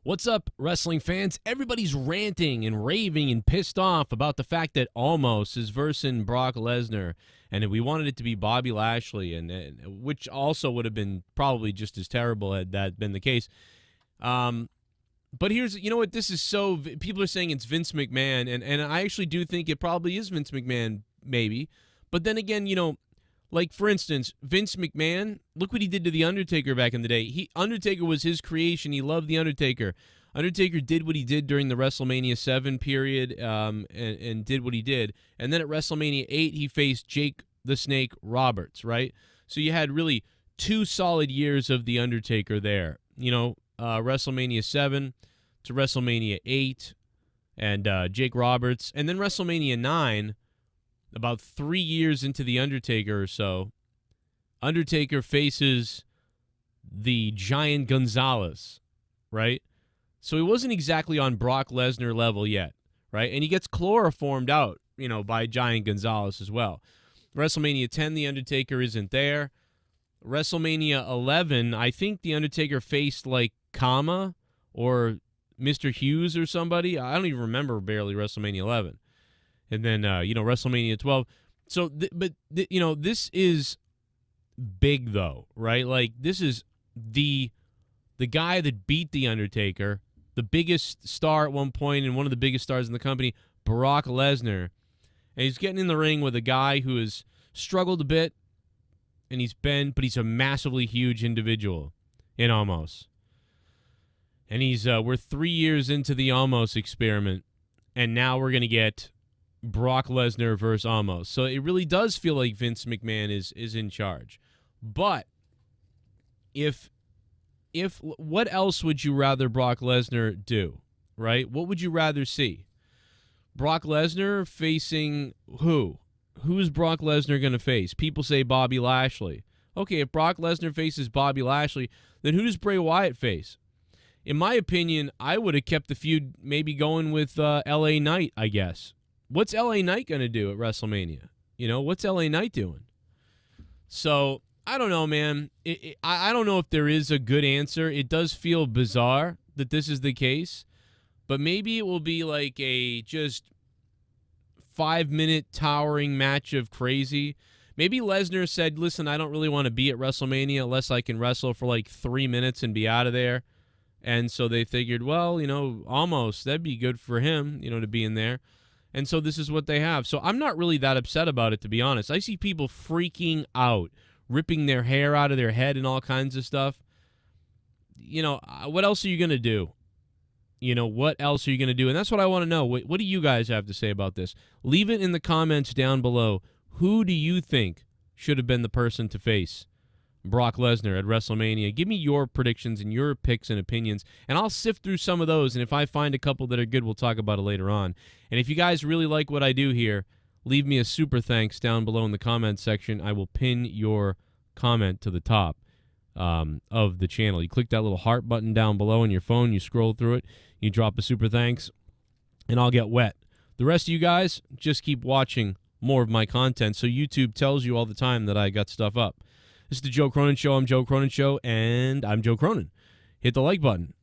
What's up, wrestling fans? Everybody's ranting and raving and pissed off about the fact that OMOS is versing Brock Lesnar, and we wanted it to be Bobby Lashley, and which also would have been probably just as terrible had that been the case. But here's, you know what, this is so, people are saying it's Vince McMahon, and I actually do think it probably is Vince McMahon, maybe. But then again, you know, like, for instance, Vince McMahon, look what he did to The Undertaker back in the day. Undertaker was his creation. He loved The Undertaker. Undertaker did what he did during the WrestleMania 7 period and did what he did. And then at WrestleMania 8, he faced Jake the Snake Roberts, right? So you had really 2 solid years of The Undertaker there. You know, WrestleMania 7 to WrestleMania 8 and Jake Roberts. And then WrestleMania 9, about 3 years into The Undertaker or so, Undertaker faces the Giant Gonzalez, right? So he wasn't exactly on Brock Lesnar level yet, right? And he gets chloroformed out, you know, by Giant Gonzalez as well. WrestleMania 10, The Undertaker isn't there. WrestleMania 11, I think The Undertaker faced like Kama or Mr. Hughes or somebody. I don't even remember barely WrestleMania 11. And then, you know, WrestleMania 12. So, you know, this is big, though, right? Like, this is the guy that beat The Undertaker, the biggest star at one point and one of the biggest stars in the company, Brock Lesnar. And he's getting in the ring with a guy who has struggled a bit, and but he's a massively huge individual in OMOS. And we're 3 years into the OMOS experiment, and now we're going to get Brock Lesnar versus OMOS. So it really does feel like Vince McMahon is in charge. But if what else would you rather Brock Lesnar do, right? What would you rather see? Brock Lesnar facing who? Who is Brock Lesnar going to face? People say Bobby Lashley. Okay, if Brock Lesnar faces Bobby Lashley, then who does Bray Wyatt face? In my opinion, I would have kept the feud maybe going with LA Knight, I guess. What's LA Knight going to do at WrestleMania? You know, what's LA Knight doing? So, I don't know, man. I don't know if there is a good answer. It does feel bizarre that this is the case, but maybe it will be like a just 5-minute towering match of crazy. Maybe Lesnar said, listen, I don't really want to be at WrestleMania unless I can wrestle for like 3 minutes and be out of there. And so they figured, well, you know, almost, that'd be good for him, you know, to be in there. And so this is what they have. So I'm not really that upset about it, to be honest. I see people freaking out, ripping their hair out of their head and all kinds of stuff. You know, what else are you going to do? You know, what else are you going to do? And that's what I want to know. What do you guys have to say about this? Leave it in the comments down below. Who do you think should have been the person to face Brock Lesnar at WrestleMania? Give me your predictions and your picks and opinions, and I'll sift through some of those, and if I find a couple that are good, we'll talk about it later on. And if you guys really like what I do here, leave me a super thanks down below in the comments section. I will pin your comment to the top of the channel. You click that little heart button down below on your phone, you scroll through it, you drop a super thanks, and I'll get wet. The rest of you guys, just keep watching more of my content, so YouTube tells you all the time that I got stuff up. This is the Joe Cronin Show. I'm Joe Cronin Show, and I'm Joe Cronin. Hit the like button,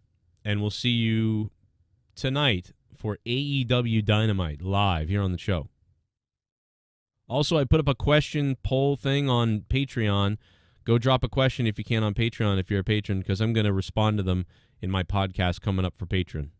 and we'll see you tonight for AEW Dynamite live here on the show. Also, I put up a question poll thing on Patreon. Go drop a question if you can on Patreon if you're a patron, because I'm going to respond to them in my podcast coming up for Patreon.